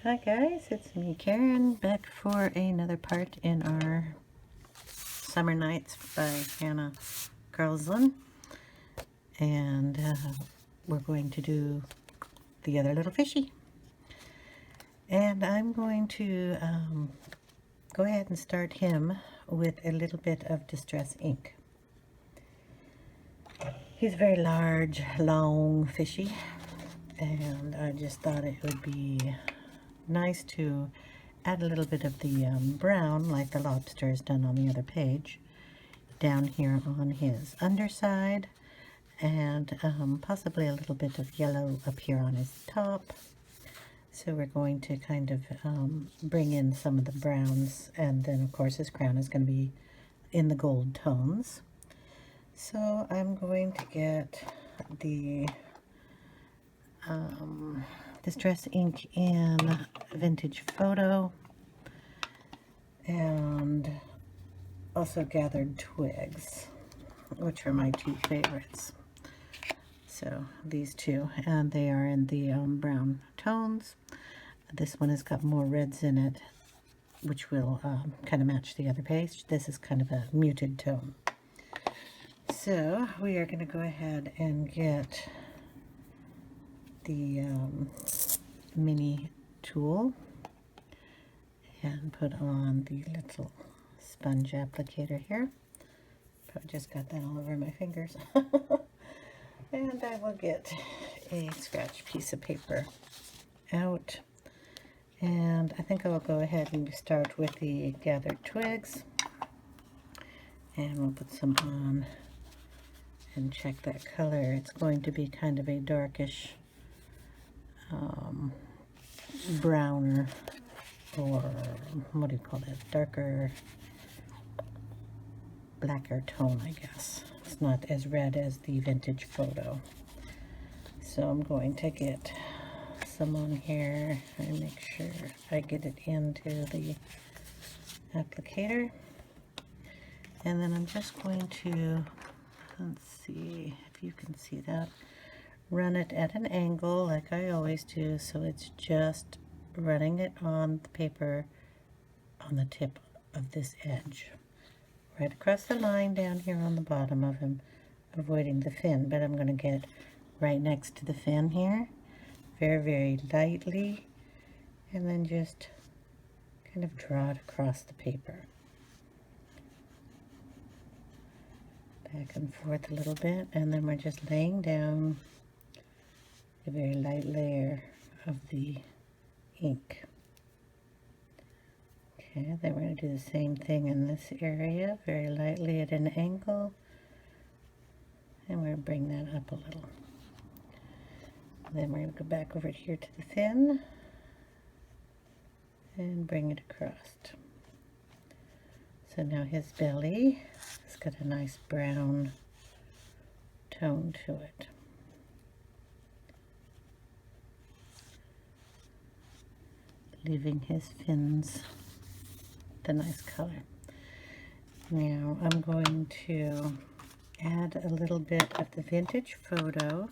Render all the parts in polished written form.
Hi guys, it's me Karen, back for another part in our Summer Nights by Hanna Karlzon, and we're going to do the other little fishy, and I'm going to go ahead and start him with a little bit of distress ink. He's a very large, long fishy, and I just thought it would be nice to add a little bit of the brown, like the lobster has done on the other page, down here on his underside, and possibly a little bit of yellow up here on his top. So we're going to kind of bring in some of the browns, and then of course his crown is going to be in the gold tones. So I'm going to get the distress ink in Vintage Photo, and also Gathered Twigs, which are my two favorites. So these two, and they are in the brown tones. This one has got more reds in it, which will kind of match the other page. This is kind of a muted tone. So we are going to go ahead and get the mini tool and put on the little sponge applicator here. Probably just got that all over my fingers. And I will get a scratch piece of paper out, and I think I will go ahead and start with the Gathered Twigs, and we'll put some on and check that color. It's going to be kind of a darkish browner, or what do you call that, darker, blacker tone, I guess. It's not as red as the Vintage Photo. So I'm going to get some on here and make sure I get it into the applicator. And then I'm just going to, let's see if you can see that, run it at an angle like I always do, so it's just running it on the paper on the tip of this edge, right across the line down here on the bottom of him, avoiding the fin. But I'm going to get right next to the fin here, very, very lightly, and then just kind of draw it across the paper, back and forth a little bit, and then we're just laying down a very light layer of the ink. Okay, then we're going to do the same thing in this area, very lightly at an angle, and we're going to bring that up a little. Then we're going to go back over here to the fin and bring it across. So now his belly has got a nice brown tone to it. Leaving his fins the nice color. Now I'm going to add a little bit of the Vintage Photo,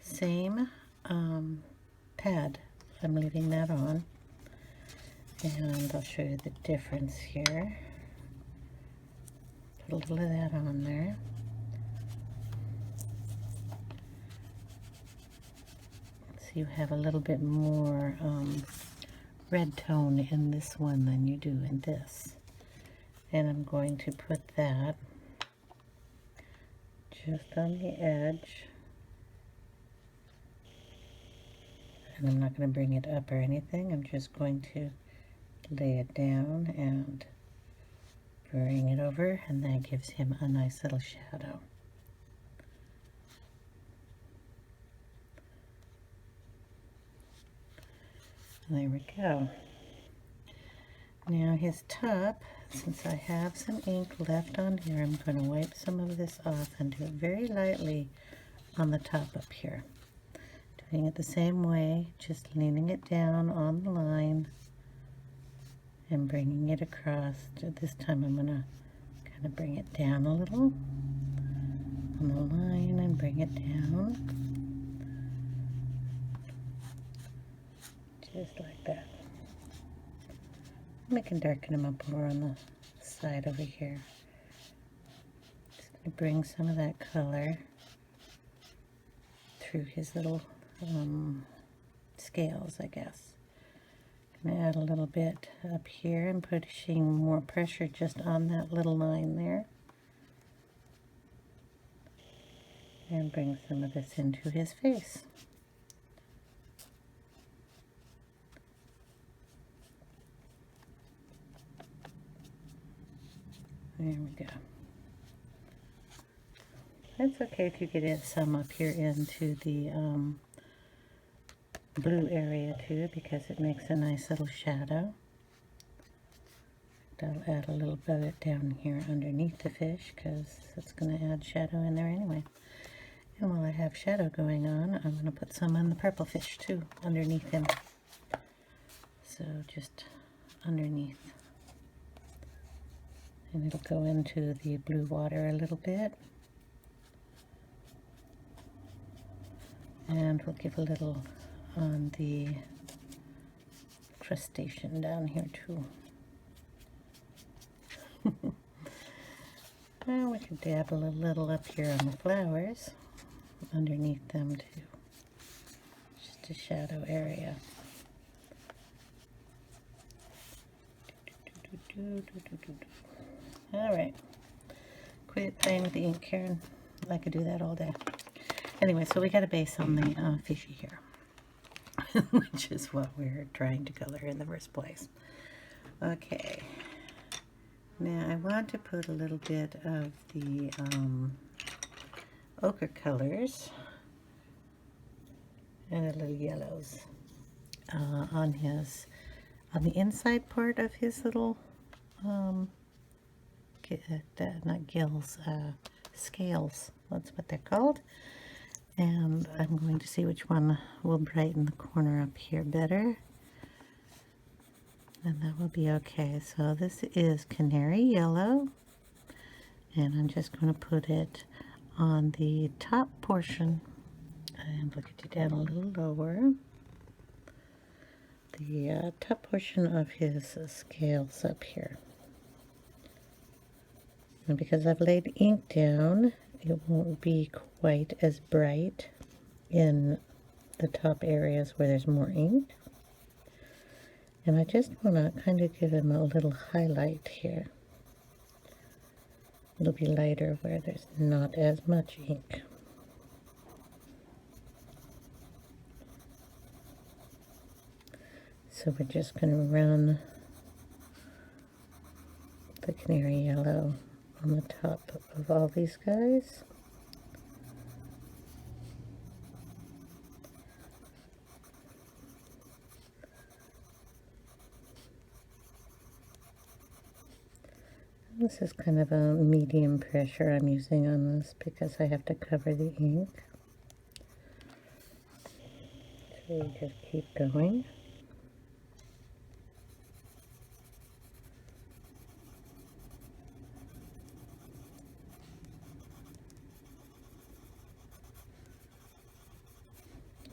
same pad. I'm leaving that on, and I'll show you the difference here. Put a little of that on there. So you have a little bit more red tone in this one than you do in this. And I'm going to put that just on the edge. And I'm not going to bring it up or anything. I'm just going to lay it down and bring it over, and that gives him a nice little shadow. There we go. Now his top, since I have some ink left on here, I'm going to wipe some of this off and do it very lightly on the top up here. Doing it the same way, just leaning it down on the line and bringing it across. This time I'm going to kind of bring it down a little on the line and bring it down. just like that. We can darken him up over on the side over here. Just going to bring some of that color through his little scales, I guess. I'm going to add a little bit up here and pushing more pressure just on that little line there. And bring some of this into his face. There we go. It's okay if you could add some up here into the blue area too, because it makes a nice little shadow. I'll add a little bit of it down here underneath the fish, because it's going to add shadow in there anyway. And while I have shadow going on, I'm going to put some on the purple fish too, underneath him. So just underneath. And it'll go into the blue water a little bit. And we'll give a little on the crustacean down here too. Well, we could dabble a little up here on the flowers, underneath them too. Just a shadow area. Alright. Quit playing with the ink, Karen. I could do that all day. Anyway, so we got a base on the fishy here, which is what we're trying to color in the first place. Okay. Now I want to put a little bit of the ochre colors and a little yellows on the inside part of his little not gills, scales. That's what they're called. And I'm going to see which one will brighten the corner up here better. And that will be okay. So this is Canary Yellow. And I'm just going to put it on the top portion. And look at you down a little lower. The top portion of his scales up here. And because I've laid ink down, it won't be quite as bright in the top areas where there's more ink. And I just want to kind of give him a little highlight here. It'll be lighter where there's not as much ink. So we're just going to run the Canary Yellow on the top of all these guys. This is kind of a medium pressure I'm using on this because I have to cover the ink. So you just keep going.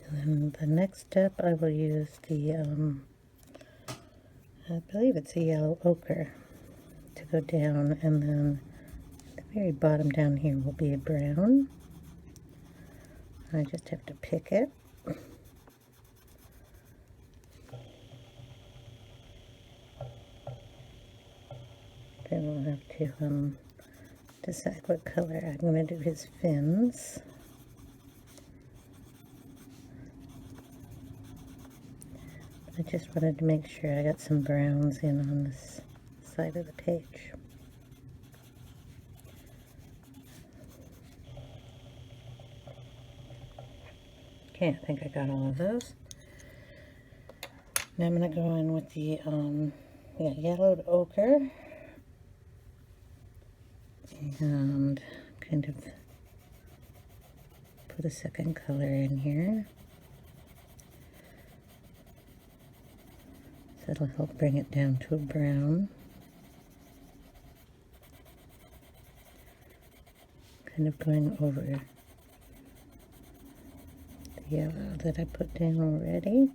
And then the next step I will use the, I believe it's a yellow ochre, to go down, and then the very bottom down here will be a brown. I just have to pick it. Then we'll have to decide what color I'm going to do his fins. I just wanted to make sure I got some browns in on this side of the page. Okay, I think I got all of those. Now I'm going to go in with the yellowed ochre and kind of put a second color in here. That'll help bring it down to a brown. Kind of going over the yellow that I put down already.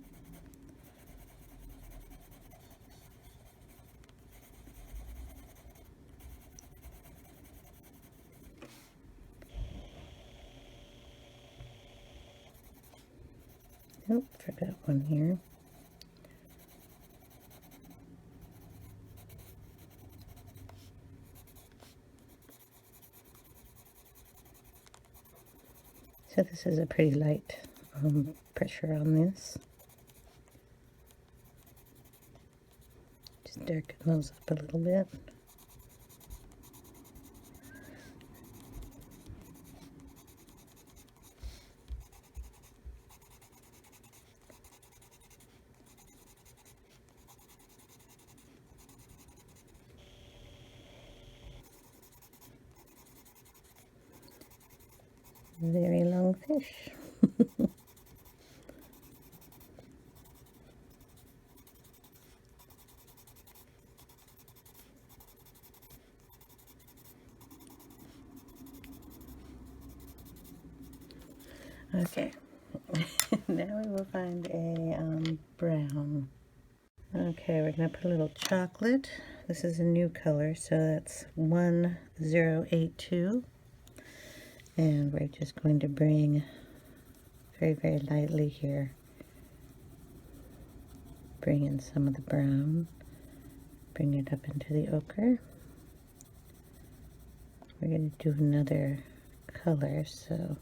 Nope, forgot one here. So this is a pretty light pressure on this. Just darken those up a little bit. Very long fish. Okay, now we will find a brown. Okay, we're going to put a little chocolate. This is a new color, so that's 1082. And we're just going to bring very, very lightly here. Bring in some of the brown. Bring it up into the ochre. We're going to do another color, so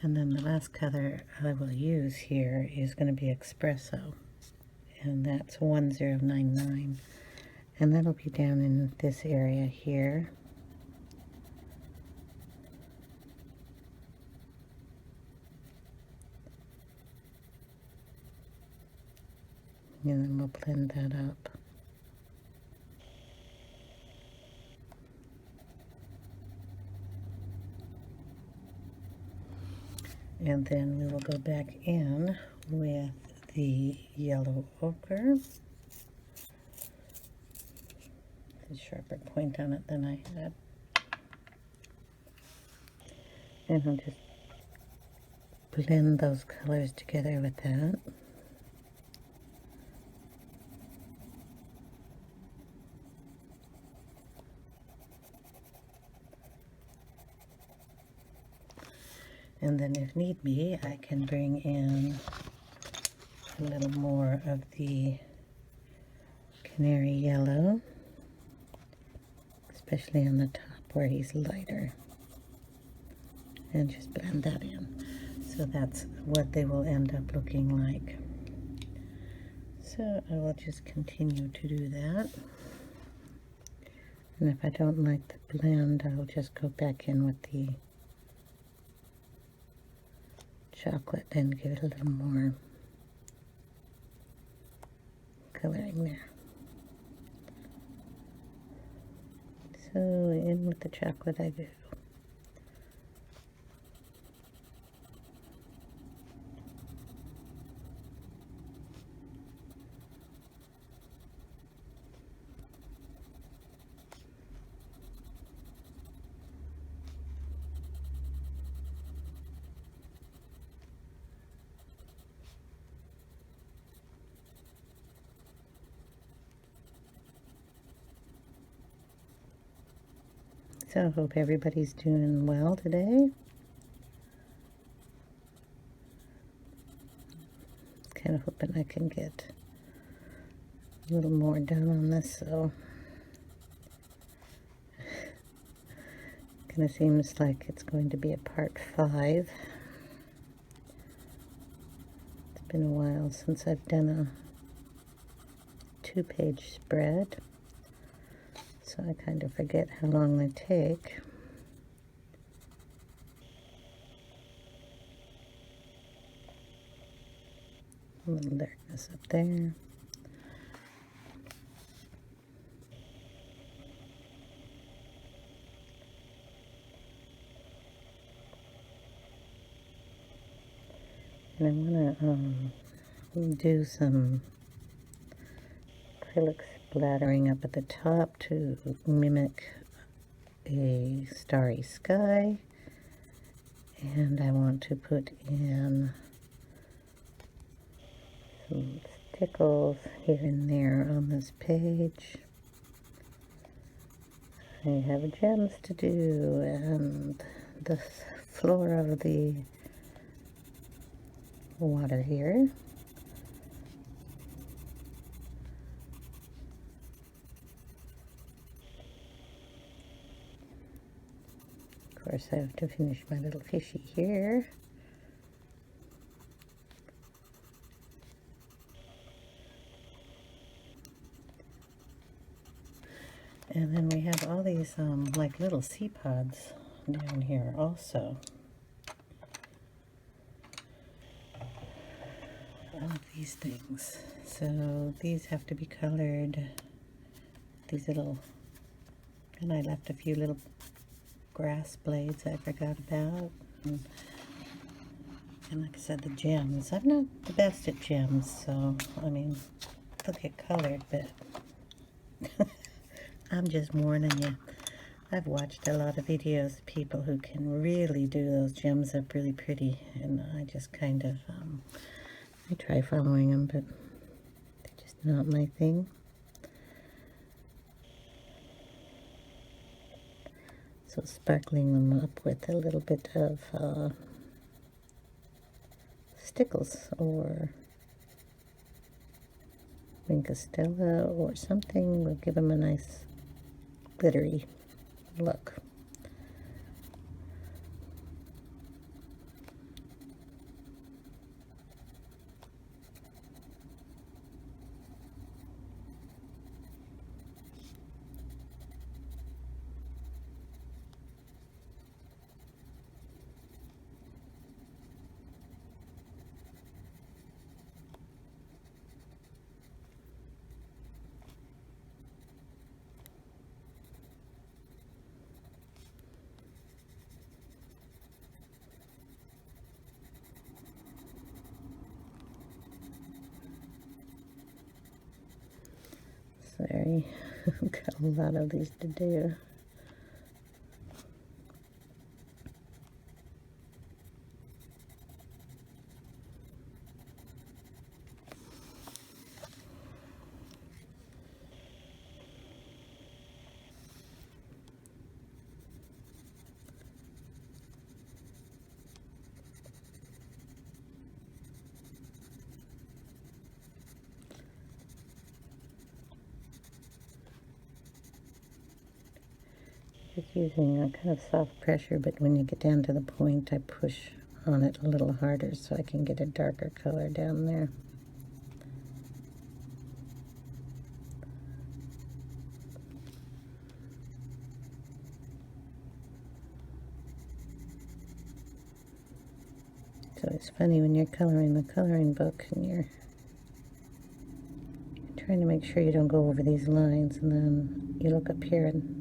and then the last color I will use here is going to be espresso, and that's 1099, and that'll be down in this area here. And then we'll blend that up. And then we will go back in with the yellow ochre. A sharper point on it than I had. And I'll just blend those colors together with that. And then if need be, I can bring in a little more of the Canary Yellow, especially on the top where he's lighter, and just blend that in. So that's what they will end up looking like. So I will just continue to do that. And if I don't like the blend, I'll just go back in with the chocolate and give it a little more coloring there. So in with the chocolate I go. So I hope everybody's doing well today. Kind of hoping I can get a little more done on this, so kind of seems like it's going to be a part 5. It's been a while since I've done a 2-page spread. So I kind of forget how long they take. A little darkness up there. And I want to do some acrylic splattering up at the top to mimic a starry sky, and I want to put in some stickles here and there on this page. I have gems to do, and the floor of the water here. Of course, I have to finish my little fishy here. And then we have all these like little sea pods down here also. All of these things. So these have to be colored. These little, and I left a few little grass blades I forgot about. And like I said, the gems. I'm not the best at gems, so I mean, they'll get colored, but I'm just warning you. I've watched a lot of videos of people who can really do those gems up really pretty, and I just kind of, I try following them, but they're just not my thing. So sparkling them up with a little bit of stickles or Winkostella or something will give them a nice glittery look. Sorry, I've got a lot of these to do. Just using a kind of soft pressure, but when you get down to the point, I push on it a little harder so I can get a darker color down there. So it's funny when you're coloring the coloring book and you're trying to make sure you don't go over these lines, and then you look up here and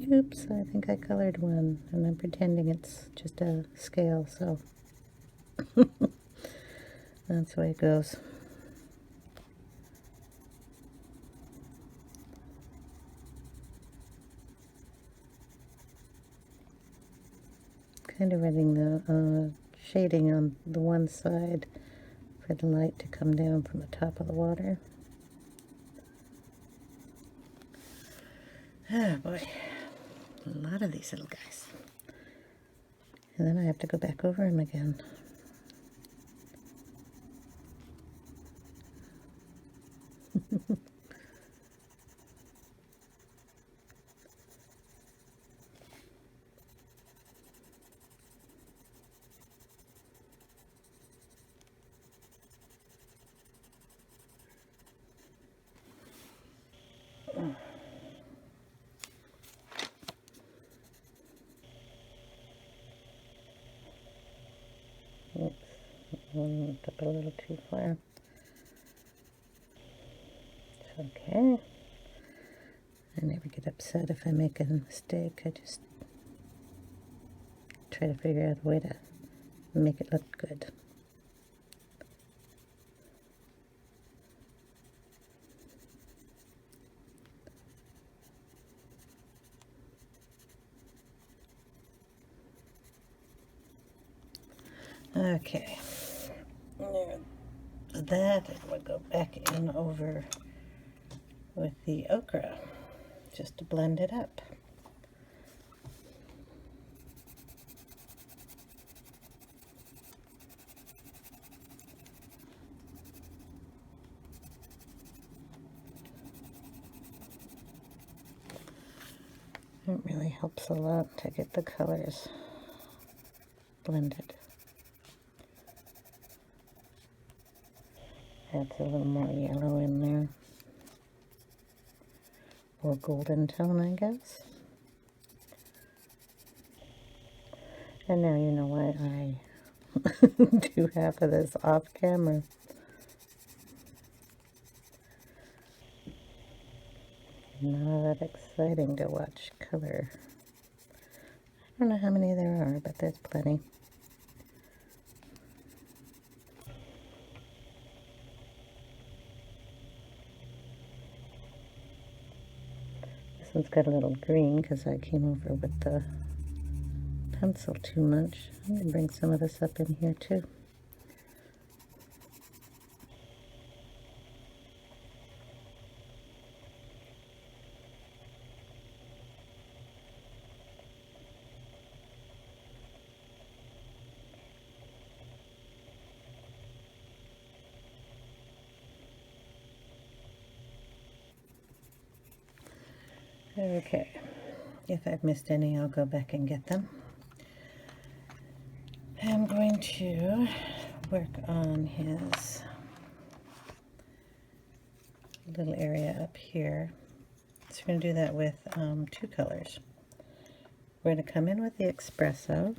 oops, I think I colored one, and I'm pretending it's just a scale, so that's the way it goes. Kind of letting the shading on the one side for the light to come down from the top of the water. Oh boy. A lot of these little guys. And then I have to go back over them again. Oops, one up a little too far. It's okay. I never get upset if I make a mistake. I just try to figure out a way to make it look good. Okay, that, it would go back in over with the ochre, just to blend it up. It really helps a lot to get the colors blended. Adds a little more yellow in there, or golden tone, I guess. And now you know why I do half of this off camera. Not that exciting to watch color. I don't know how many there are, but there's plenty. This one's got a little green because I came over with the pencil too much. I'm going to bring some of this up in here too. Okay, if I've missed any, I'll go back and get them. I'm going to work on his little area up here. So we're going to do that with two colors. We're going to come in with the espresso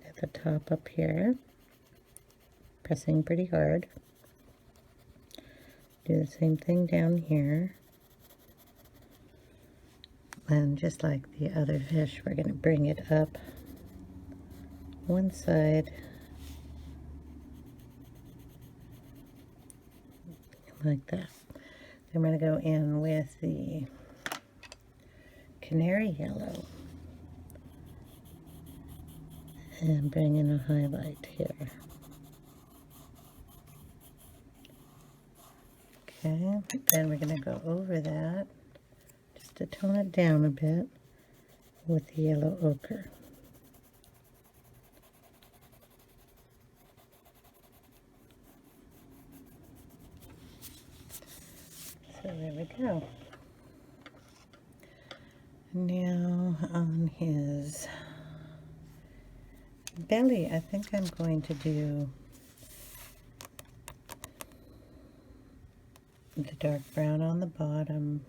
at the top up here, pressing pretty hard. Do the same thing down here. And just like the other fish, we're going to bring it up one side like that. I'm going to go in with the Canary Yellow and bring in a highlight here. Okay, then we're going to go over that just to tone it down a bit with the yellow ochre. So there we go. Now on his belly, I think I'm going to do the dark brown on the bottom,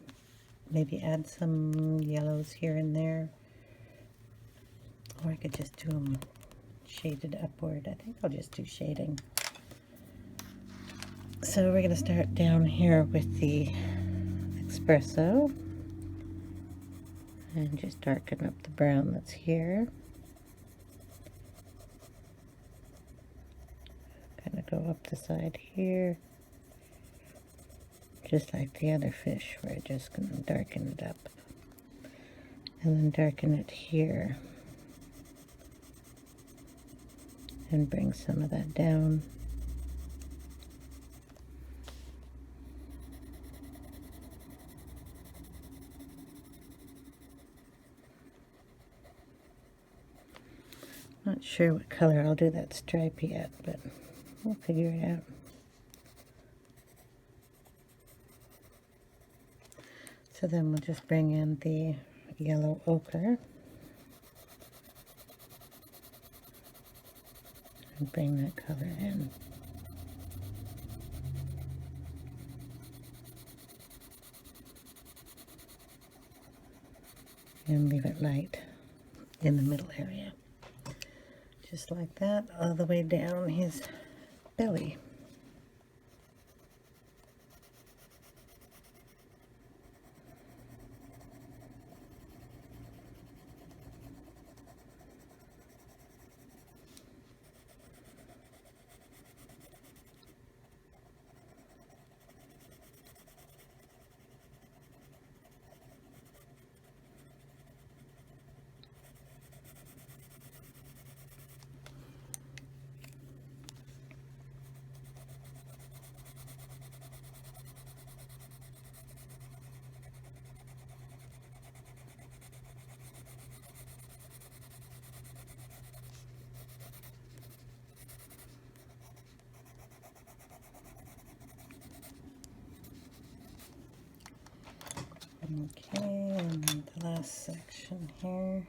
maybe add some yellows here and there, or I could just do them shaded upward. I think I'll just do shading. So we're going to start down here with the espresso and just darken up the brown that's here. Kind of go up the side here, just like the other fish. We're just going to darken it up and then darken it here and bring some of that down. Not sure what color I'll do that stripe yet, but we'll figure it out. So then we'll just bring in the yellow ochre and bring that color in. And leave it light in the middle area. Just like that, all the way down his belly. Okay, and then the last section here.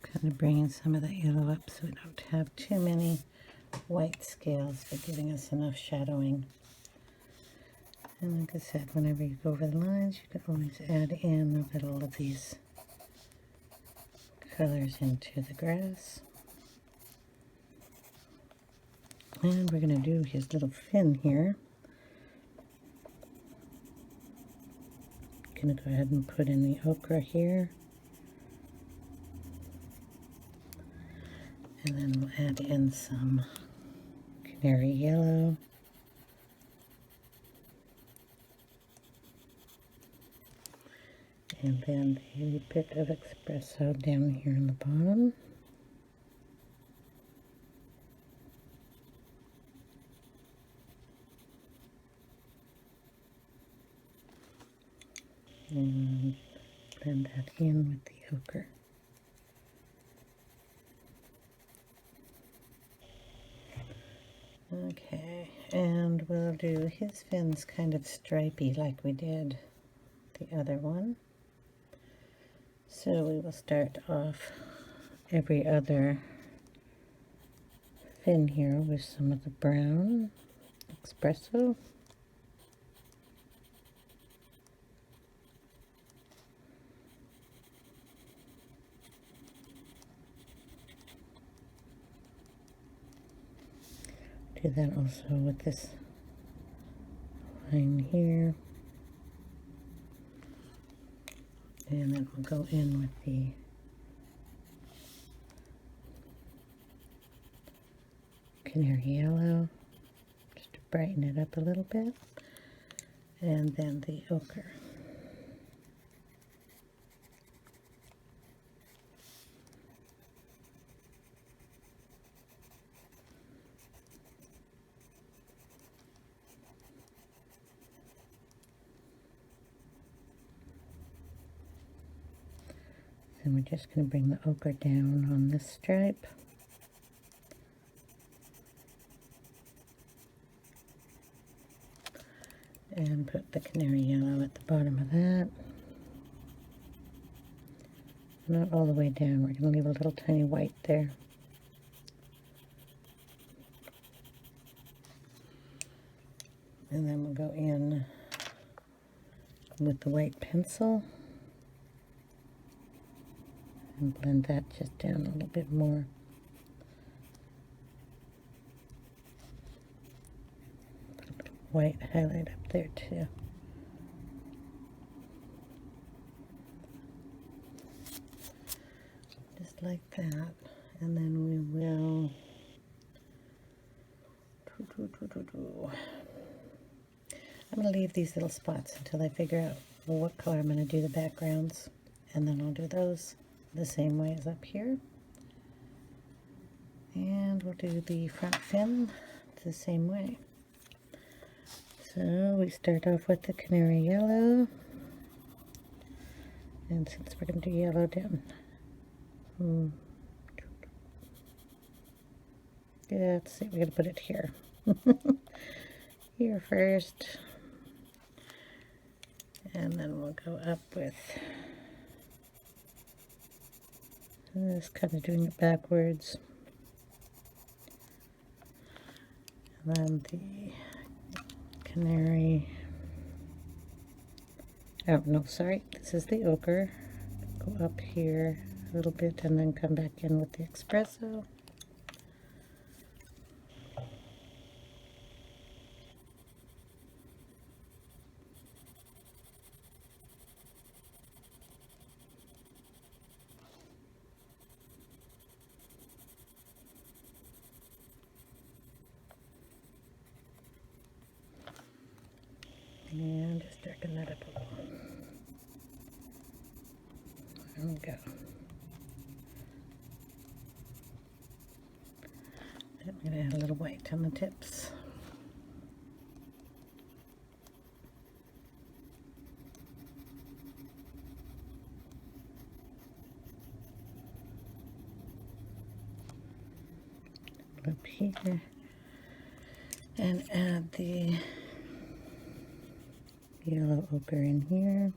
Kind of bringing some of that yellow up so we don't have too many white scales, but giving us enough shadowing. And like I said, whenever you go over the lines, you can always add in a little of these colors into the grass. And we're going to do his little fin here. Going to go ahead and put in the ochre here. And then we'll add in some canary yellow. And then a bit of espresso down here in the bottom. And blend that in with the ochre. Okay, and we'll do his fins kind of stripy like we did the other one. So we will start off every other fin here with some of the brown espresso. Do that also with this line here. And then we'll go in with the canary yellow, just to brighten it up a little bit. And then the ochre. And we're just going to bring the ochre down on this stripe. And put the canary yellow at the bottom of that. Not all the way down, we're going to leave a little tiny white there. And then we'll go in with the white pencil. And blend that just down a little bit more. Put a bit of white highlight up there too. Just like that. And then we will I'm going to leave these little spots until I figure out what color I'm going to do the backgrounds, and then I'll do those the same way as up here. And we'll do the front fin the same way. So we start off with the canary yellow, and since we're going to do yellow down Yeah, let's see, we're gonna put it here. Here first. And then we'll go up with this, kind of doing it backwards. And then the Canary, oh no, sorry, this is the Ochre. Go up here a little bit and then come back in with the Espresso. And just darken that up a little. There we go. I'm going to add a little white on the tips. Up here. And add the yellow ochre in here,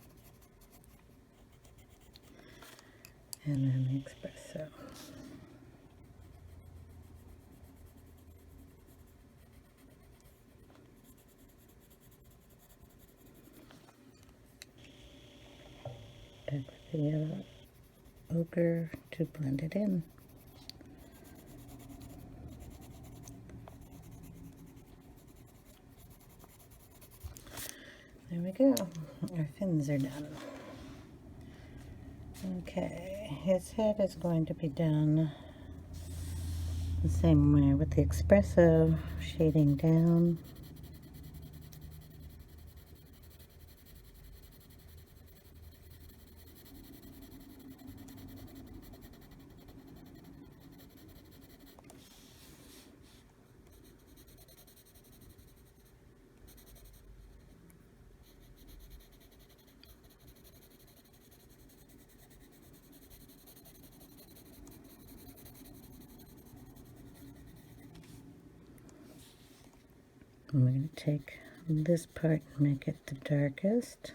and then the Espresso. Back with the yellow ochre to blend it in. There we go. Our fins are done. Okay, his head is going to be done the same way with the Espresso, shading down. I'm going to take this part and make it the darkest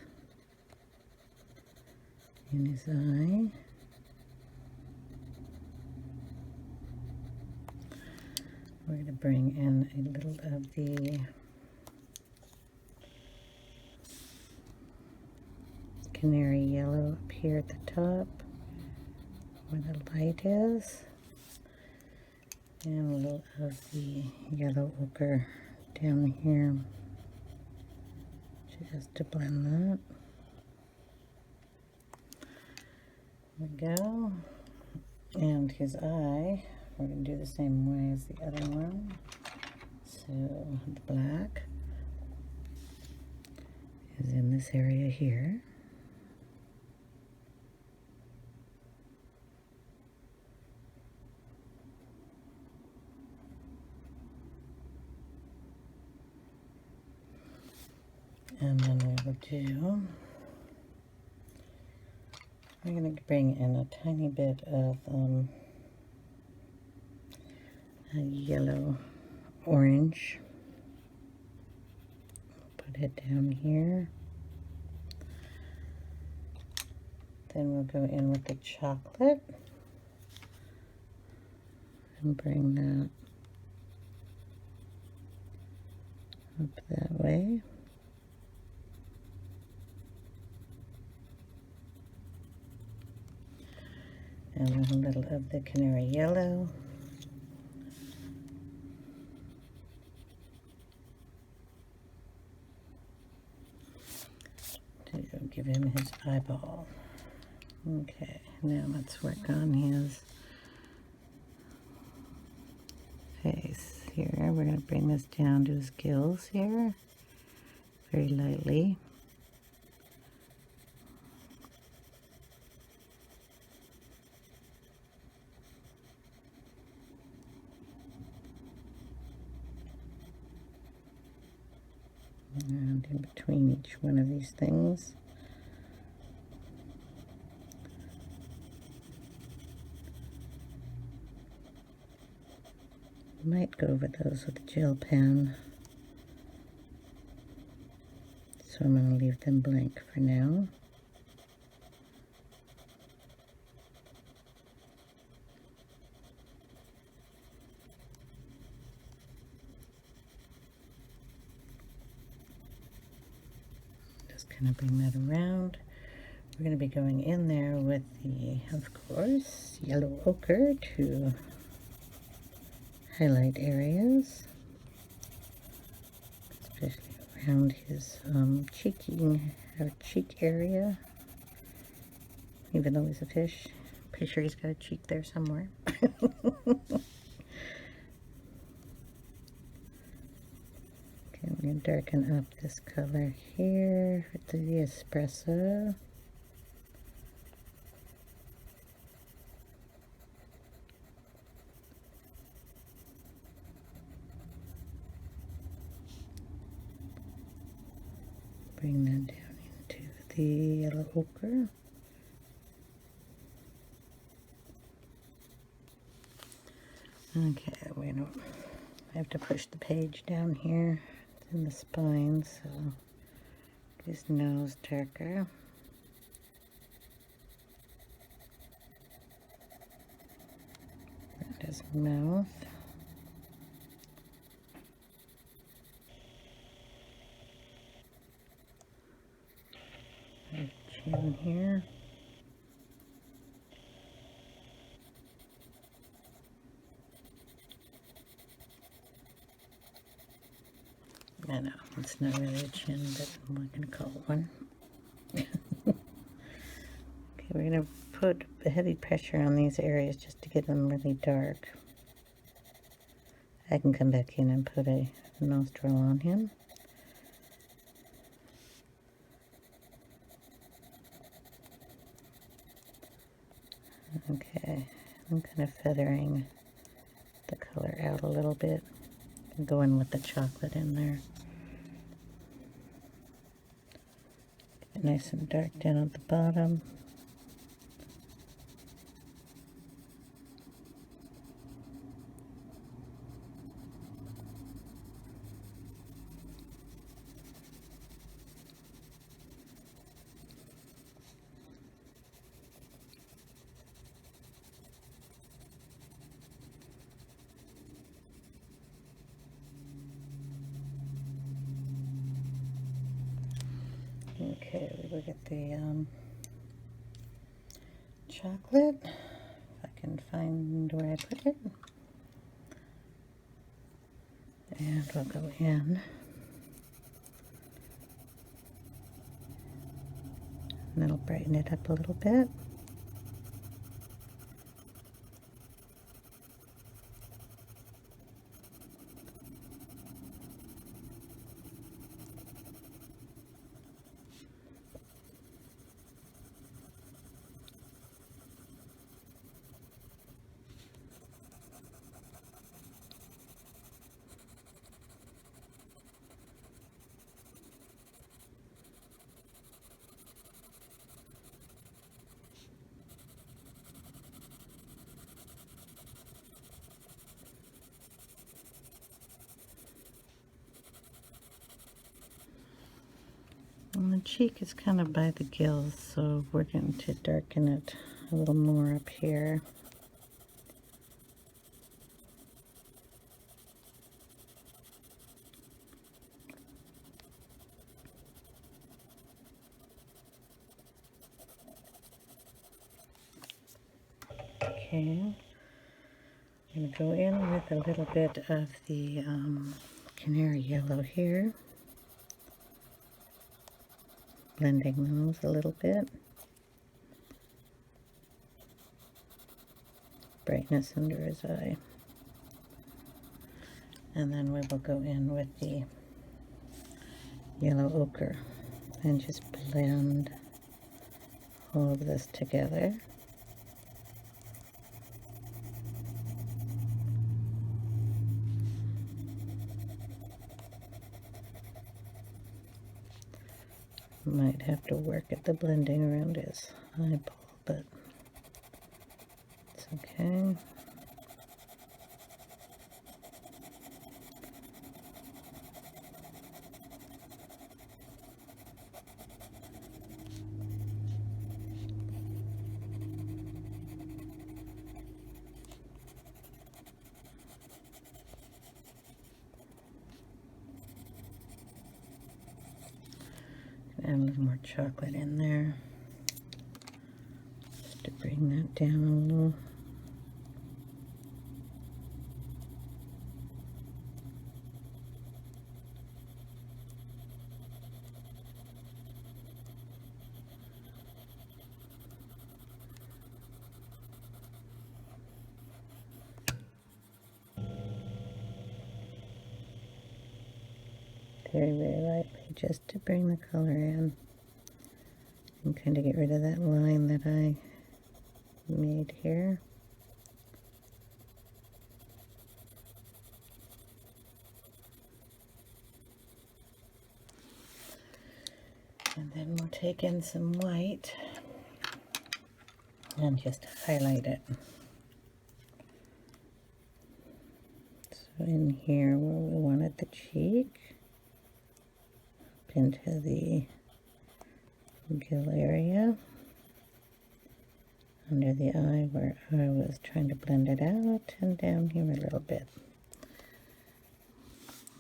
in his eye. We're going to bring in a little of the Canary Yellow up here at the top where the light is, and a little of the yellow ochre down here just to blend that. There we go. And his eye, we're going to do the same way as the other one. So the black is in this area here. And then we will do, we're going to bring in a tiny bit of a yellow orange. Put it down here. Then we'll go in with the chocolate and bring that up that way. And then a little of the Canary Yellow. To give him his eyeball. Okay, now let's work on his face here. We're going to bring this down to his gills here, very lightly. And in between each one of these things. might go over those with a gel pen. So I'm going to leave them blank for now. Just kind of bring that around. We're going to be going in there with the, of course, yellow ochre to highlight areas, especially around his cheek area. Even though he's a fish, pretty sure he's got a cheek there somewhere. Okay, I'm going to darken up this color here with the espresso. Bring that down into the yellow ochre. Okay, we don't have to push the page down here. It's in the spine, so his nose darker. And his mouth. Chin here. I know, it's not really a chin, but I'm not going to call it one. Okay, we're going to put a heavy pressure on these areas just to get them really dark. I can come back in and put a nostril on him. Okay, I'm kind of feathering the color out a little bit. Go in with the chocolate in there. Get it nice and dark down at the bottom. Okay, we look at the chocolate. If I can find where I put it. And we'll go in. And that'll brighten it up a little bit. And the cheek is kind of by the gills, so we're going to darken it a little more up here. Okay, I'm going to go in with a little bit of the Canary Yellow here. Blending those a little bit. Brightness under his eye. And then we will go in with the yellow ochre and just blend all of this together. Might have to work at the blending around his eyeball, but it's okay. Add a little more chocolate in there just to bring that down a little. Very, very lightly, just to bring the color in and kind of get rid of that line that I made here. And then we'll take in some white and just highlight it. So in here where we wanted the cheek, into the gill area, under the eye where I was trying to blend it out, and down here a little bit.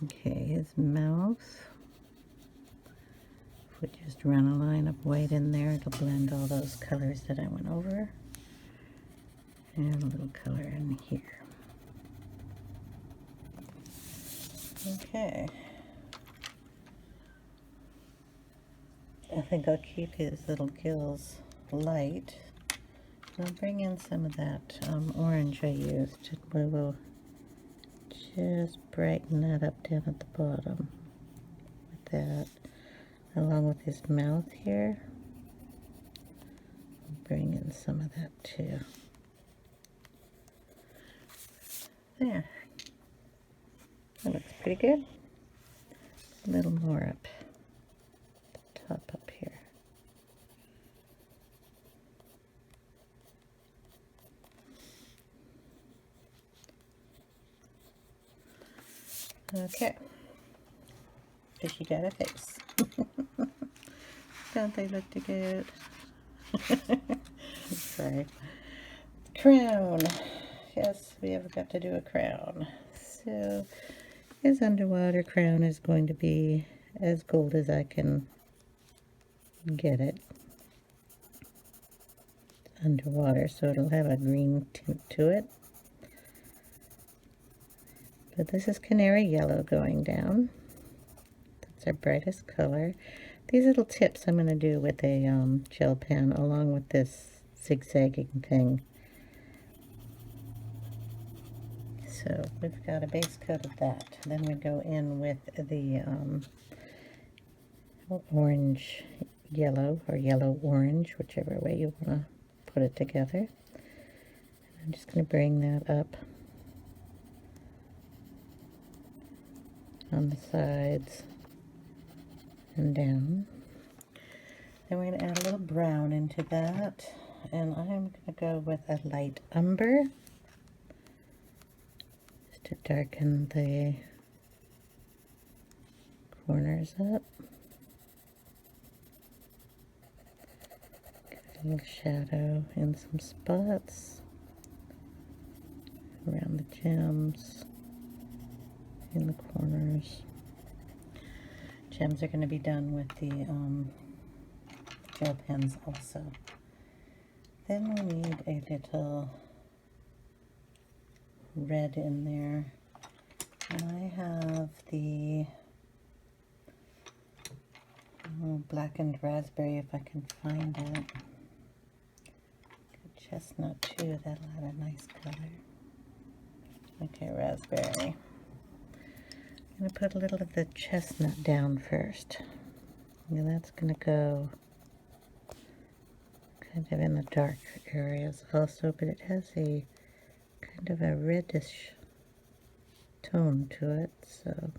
Okay, his mouth. If we just run a line of white in there, it'll blend all those colors that I went over. And a little color in here. Okay. I think I'll keep his little gills light. I'll bring in some of that orange I used. We will just brighten that up down at the bottom with that, along with his mouth here. I'll bring in some of that too. There. That looks pretty good. A little more up. Up here. Okay. Fishy got a face. Don't they look too good? Sorry. Crown. Yes, we have got to do a crown. So his underwater crown is going to be as gold as I can get it underwater, so it'll have a green tint to it. But this is Canary Yellow going down. That's our brightest color. These little tips I'm going to do with a gel pen along with this zigzagging thing. So we've got a base coat of that. Then we go in with the orange yellow or yellow orange, whichever way you want to put it together. And I'm just going to bring that up on the sides and down. Then we're going to add a little brown into that, and I'm going to go with a light umber just to darken the corners up. A little shadow in some spots around the gems, in the corners. Gems are going to be done with the gel pens also. Then we need a little red in there. And I have the blackened raspberry, if I can find it. Chestnut too, that'll add a nice color. Okay, raspberry. I'm going to put a little of the chestnut down first. And that's going to go kind of in the dark areas also, but it has a kind of a reddish tone to it, so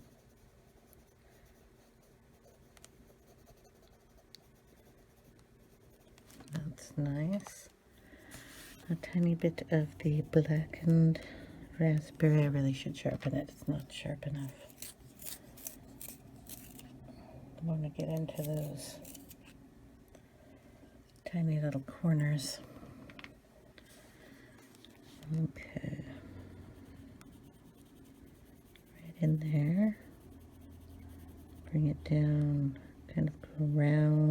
that's nice. A tiny bit of the blackened raspberry. I really should sharpen it. It's not sharp enough. I want to get into those tiny little corners. Okay. Right in there. Bring it down, kind of go around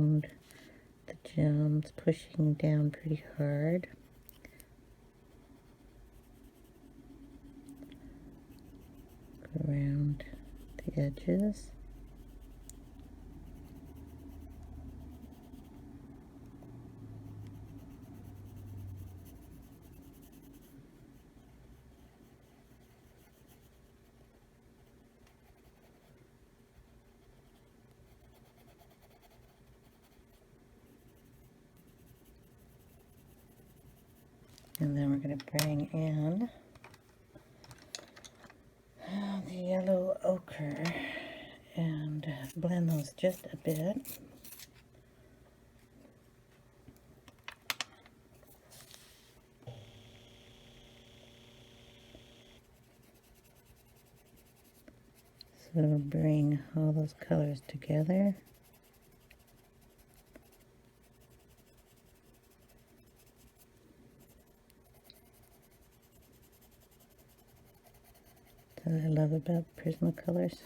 pushing down pretty hard. Go around the edges. And then we're going to bring in the yellow ochre and blend those just a bit. So bring all those colors together. That I love about Prismacolors.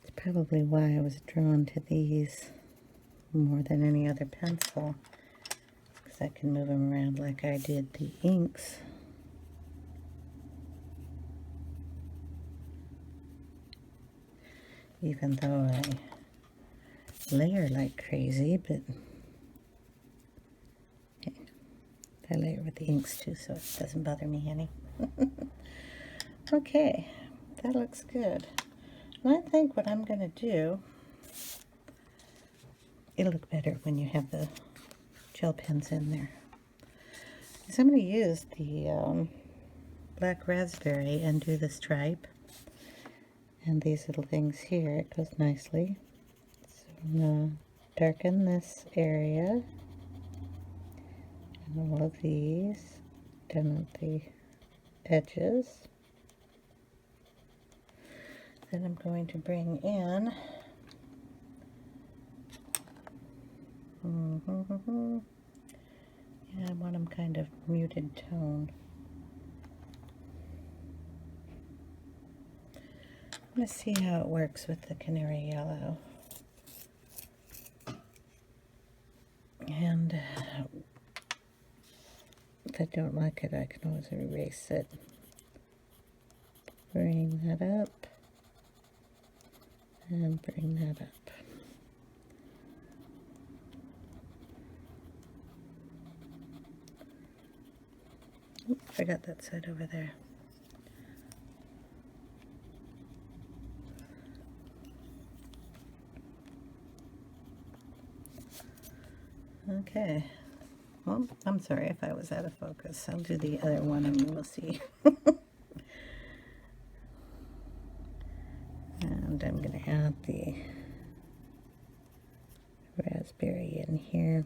It's probably why I was drawn to these more than any other pencil, because I can move them around like I did the inks. Even though I layer like crazy, but I layer with the inks too, so it doesn't bother me any. Okay, that looks good. And I think what I'm going to do, it'll look better when you have the gel pens in there. So I'm going to use the black raspberry and do the stripe. And these little things here, it goes nicely. So I'm going to darken this area. And all of these down at the edges. Then I'm going to bring in yeah, I want them kind of muted tone. I'm going to see how it works with the Canary Yellow. And if I don't like it, I can always erase it. Bring that up. And bring that up. Oops, forgot that side over there. Okay. Well, I'm sorry if I was out of focus. I'll do the other one and we'll see. And I'm going to add the raspberry in here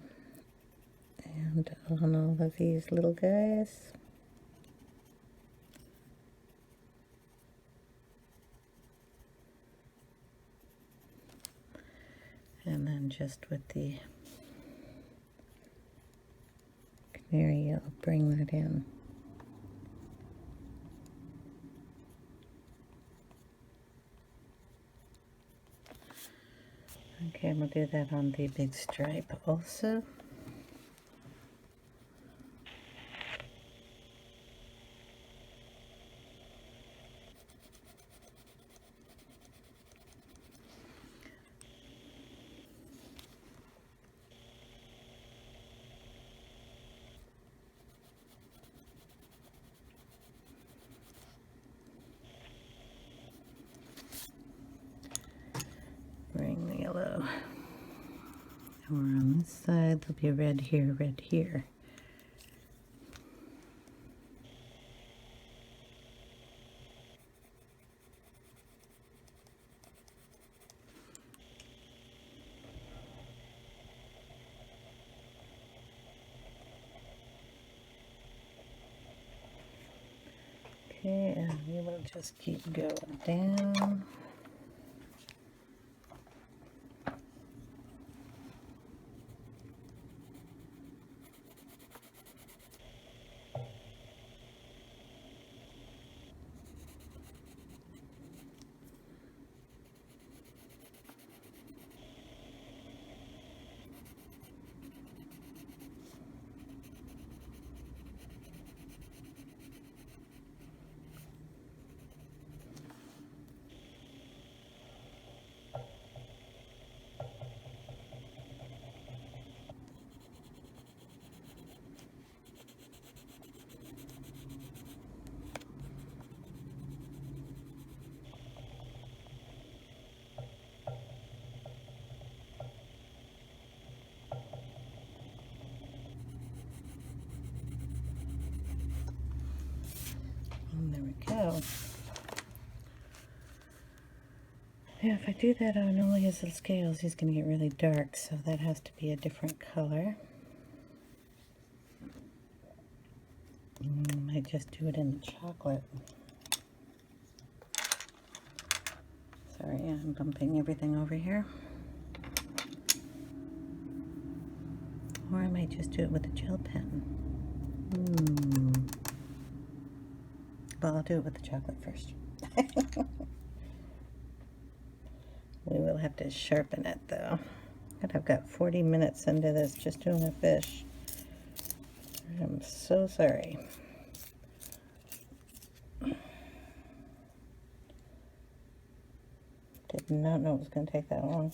and on all of these little guys. And then just with the Canary Yellow, bring that in. Okay, we'll do that on the big stripe also. Bring the yellow. And we're on this side, there'll be a red here, red here. Okay, and we will just keep going down. So, yeah, if I do that on only his little scales, he's going to get really dark, so that has to be a different color. I might just do it in the chocolate. Sorry, I'm bumping everything over here. Or I might just do it with a gel pen. Well, I'll do it with the chocolate first. We will have to sharpen it though. And I've got 40 minutes into this just doing a fish. I'm so sorry. Did not know it was going to take that long.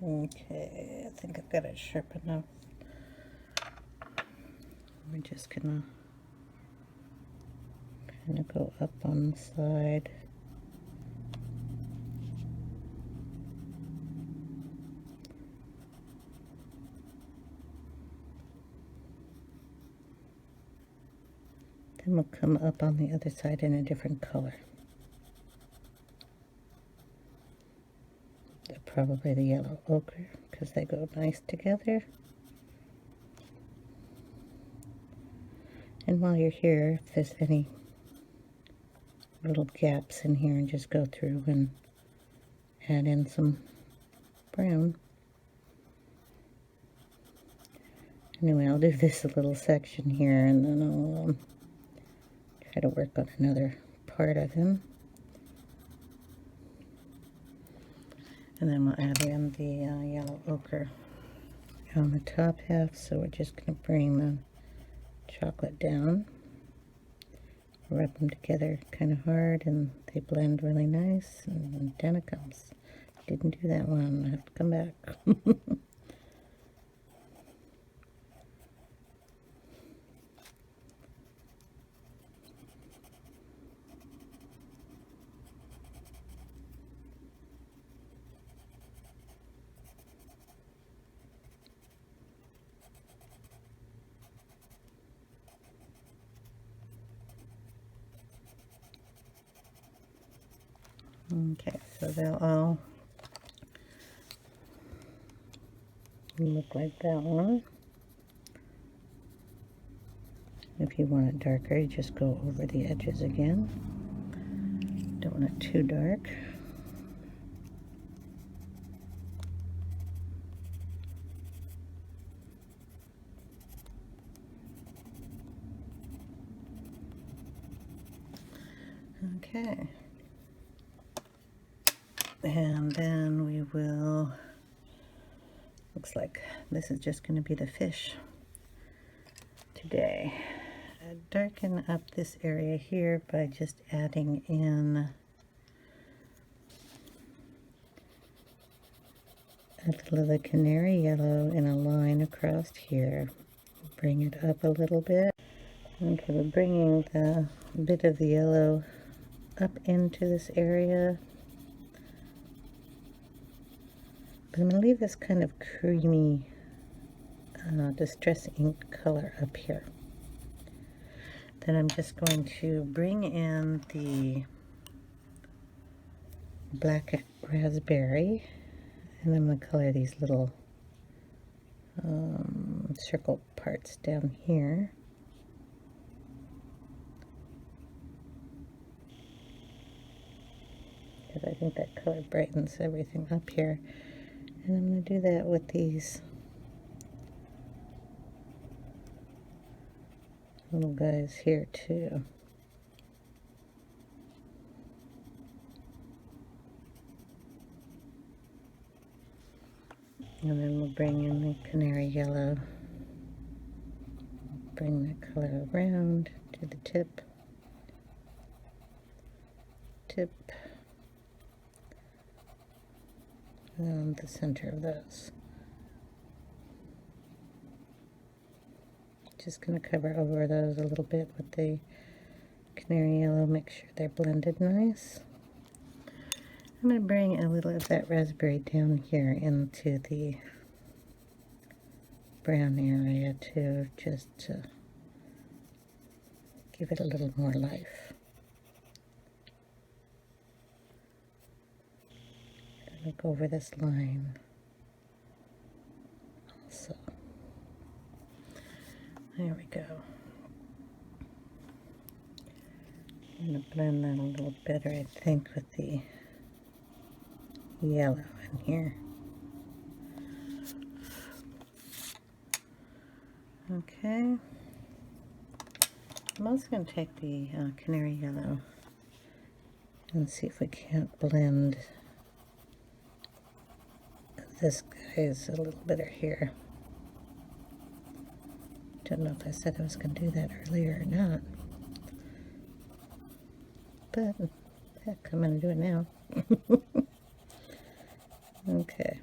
Okay, I think I've got it sharp enough. We're just gonna kind of go up on the side. Then we'll come up on the other side in a different color. Probably the yellow ochre, because they go nice together. And while you're here, if there's any little gaps in here, and just go through and add in some brown. Anyway, I'll do this little section here, and then I'll try to work on another part of him. And then we'll add in the yellow ochre on the top half. So we're just going to bring the chocolate down, rub them together kind of hard, and they blend really nice. And down it comes. Didn't do that one. I have to come back. Okay, so they'll all look like that one. If you want it darker, you just go over the edges again. Don't want it too dark. Okay. And then we will, looks like this is just going to be the fish today. Darken up this area here by just adding in a little of the canary yellow in a line across here. Bring it up a little bit. Okay, we're bringing the bit of the yellow up into this area. But I'm going to leave this kind of creamy Distress Ink color up here. Then I'm just going to bring in the black raspberry, and I'm going to color these little circle parts down here. Because I think that color brightens everything up here. And I'm going to do that with these little guys here too. And then we'll bring in the canary yellow. Bring that color around to the tip. And the center of those. Just going to cover over those a little bit with the canary yellow, make sure they're blended nice. I'm going to bring a little of that raspberry down here into the brown area too, just to give it a little more life. Look over this line also. There we go. I'm going to blend that a little better, I think, with the yellow in here. Okay. I'm also going to take the Canary Yellow and see if we can't blend this guy's a little better here. Don't know if I said I was going to do that earlier or not. But, heck, I'm going to do it now. Okay.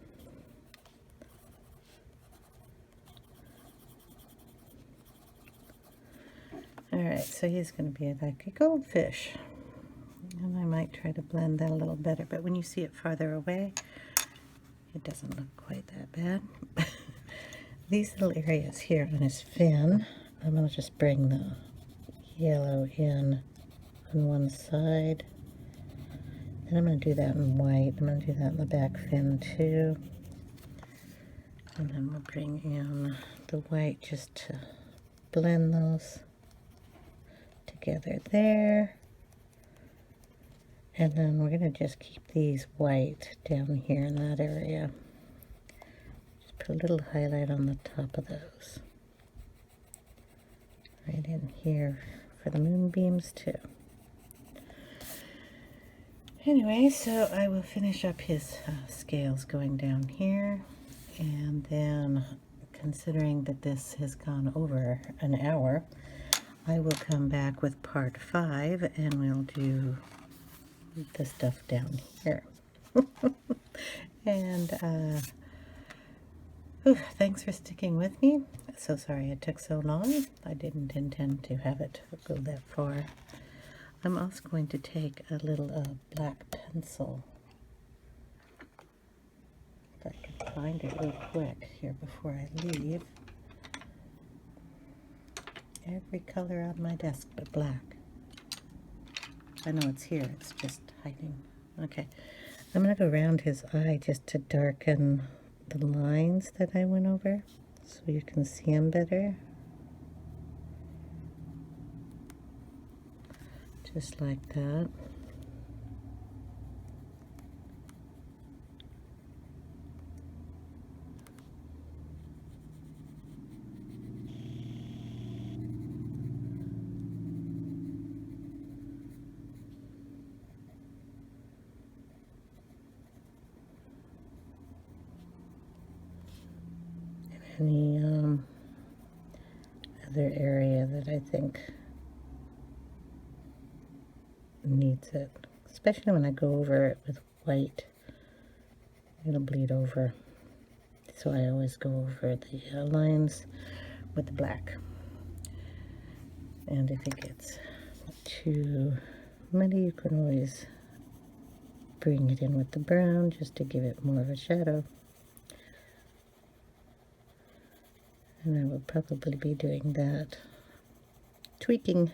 Alright, so he's going to be like a goldfish. And I might try to blend that a little better, but when you see it farther away, it doesn't look quite that bad. These little areas here on his fin, I'm going to just bring the yellow in on one side. And I'm going to do that in white. I'm going to do that in the back fin too. And then we'll bring in the white just to blend those together there. And then we're going to just keep these white down here in that area. Just put a little highlight on the top of those. Right in here for the moonbeams too. Anyway, so I will finish up his scales going down here, and then considering that this has gone over an hour, I will come back with part 5 and we'll do the stuff down here. And thanks for sticking with me. So sorry it took so long. I didn't intend to have it go that far. I'm also going to take a little black pencil. If I can find it real quick here before I leave. Every color on my desk but black. I know it's here, it's just hiding. Okay, I'm going to go around his eye just to darken the lines that I went over so you can see them better. Just like that. Any other area that I think needs it, especially when I go over it with white, it'll bleed over, so I always go over the lines with the black. And if it gets too muddy, you can always bring it in with the brown just to give it more of a shadow. And I will probably be doing that, tweaking.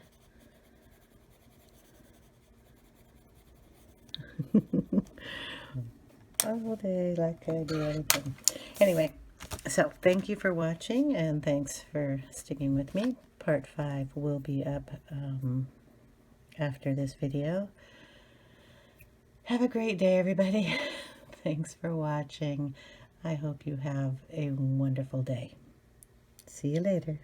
All day, like I do everything. Anyway, so thank you for watching, and thanks for sticking with me. Part 5 will be up after this video. Have a great day, everybody. Thanks for watching. I hope you have a wonderful day. See you later.